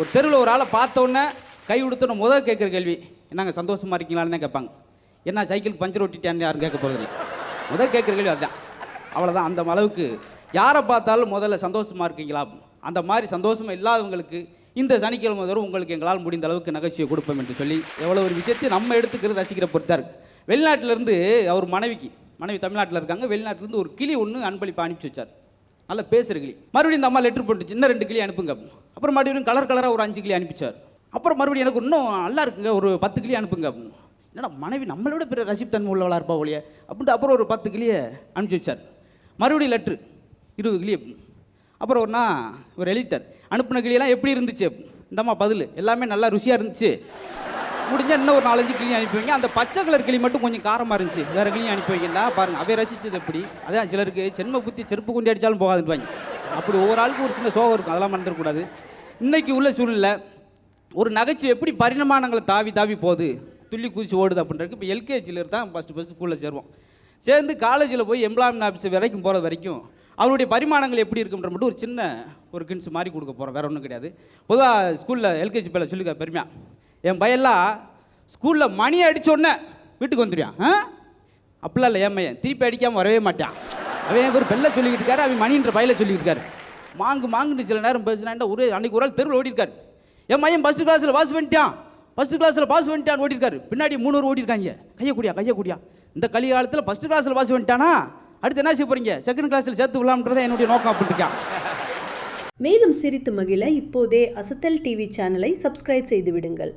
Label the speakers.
Speaker 1: ஒரு தெருவில் ஒரு ஆளை பார்த்தோன்னே கை கொடுத்தோன்னு முதல் கேட்குற கேள்வி, என்னங்க சந்தோஷமாக இருக்கீங்களான்னு தான் கேட்பாங்க. என்ன சைக்கிளுக்கு பஞ்சர் ஒட்டிட்டான்னு யாரும் கேட்க போகிறது? முதல் கேட்குற கேள்வி அதுதான். அவ்வளோதான். அந்த அளவுக்கு யாரை பார்த்தாலும் முதல்ல சந்தோஷமாக இருக்கீங்களா, அந்த மாதிரி சந்தோஷமாக இல்லாதவங்களுக்கு இந்த சனிக்கிழமை தவிர உங்களுக்கு எங்களால் முடிந்த அளவுக்கு நகைச்சுவை கொடுப்போம் என்று சொல்லி எவ்வளோ ஒரு விஷயத்தை நம்ம எடுத்துக்கிறது ரசிக்கிற பொறுத்தா இருக்குது. வெளிநாட்டிலேருந்து அவர் மனைவி தமிழ்நாட்டில் இருக்காங்க. வெளிநாட்டிலேருந்து ஒரு கிளி ஒன்று அன்பளிப்பு அனுப்பிச்சி வச்சார். நல்லா பேசுகிற கிளி. மறுபடியும் இந்த அம்மா லெட்ரு போட்டுச்சு, இன்னும் 2 கிளி அனுப்புங்க. அப்புறம் மறுபடியும் கலராக ஒரு 5 கிளி அனுப்பிச்சார். அப்புறம் மறுபடியும் எனக்கு இன்னும் நல்லா இருக்குங்க, ஒரு 10 கிளி அனுப்புங்க. என்னடா மனைவி நம்மளோட பெரிய ரசிப்தன்மை உள்ளவளாக இருப்பா ஒழிய அப்படின்ட்டு அப்புறம் ஒரு 10 கிளியை அனுப்பிச்சி வச்சார். மறுபடியும் லெட்ரு 20 கிளி. அப்புறம் ஒரு எழுதிட்டார், அனுப்பின கிளியெல்லாம் எப்படி இருந்துச்சு? இந்தம்மா பதில், எல்லாமே நல்லா ருசியாக இருந்துச்சு, முடிஞ்சால் இன்னும் ஒரு 4-5 கிளி அனுப்பி வைங்க, அந்த பச்சை கலர் கிளி மட்டும் கொஞ்சம் காரமாக இருந்துச்சு, வேறு கிளியும் அனுப்பி வைங்கன்னா பாருங்கள். அவை ரசித்தது எப்படி? அதான் சிலருக்கு சென்ம புத்தி செருப்பு கொண்டு அடித்தாலும் போகாதுன்னு அப்படி ஒவ்வொரு ஆளுக்கும் ஒரு சின்ன சோகம் இருக்கும், அதெல்லாம் மறந்துடக்கூடாது. இன்றைக்கி உள்ள சூழ்நிலை ஒரு நகைச்சுவை எப்படி பரிணாமங்களை தாவி போகுது, துள்ளி குதிச்சு ஓடுது அப்படின்றதுக்கு. இப்போ எல்கேஜியில் தான் ஃபஸ்ட்டு ஸ்கூலில் சேருவோம். சேர்ந்து காலேஜில் போய் எம்ப்ளாய்மெண்ட் ஆஃபீஸ் வரைக்கும் போகிறது வரைக்கும் அவருடைய பரிமாணங்கள் எப்படி இருக்குன்ற மட்டும் ஒரு சின்ன ஒரு கின்ஸ் மாதிரி கொடுக்க போகிறோம், வேறு ஒன்றும் கிடையாது. பொதுவாக ஸ்கூலில் எல்கேஜி பையில சொல்லிக்க பெருமையாக, என் பையெல்லாம் ஸ்கூலில் மணி அடித்தோடனே வீட்டுக்கு வந்துடுவான். அப்படிலாம் இல்லை, என் பையன் திருப்பி அடிக்காமல் வரவே மாட்டான். அவன் ஒரு பெல்ல சொல்லிக்கிட்டு இருக்காரு, அவன் மணின்ற பையில சொல்லிக்கிட்டு இருக்காரு. மாங்குன்னு சில நேரம் பேசினா அன்றைக்கி ஒரு ஆள் தெருவில் ஓடிருக்காரு. என் பையன் ஃபஸ்ட்டு கிளாஸில் பாஸ் பண்ணிட்டான் ஓடிருக்காரு. பின்னாடி 3 பேர் ஓடிருக்காங்க, கையை கூடியா. இந்த கலிகாலத்தில் ஃபஸ்ட்டு கிளாஸில் பாஸ் பண்ணிட்டானா, அடுத்து என்ன செய்ய போகிறீங்க, செகண்ட் கிளாஸில் சேர்த்து விடலாம்ன்றதை என்னுடைய நோக்கம் அப்படின்ட்டுருக்கான்.
Speaker 2: மேலும் சிரித்து மகிழ இப்போதே அசத்தல் டிவி சேனலை சப்ஸ்கிரைப் செய்து விடுங்கள்.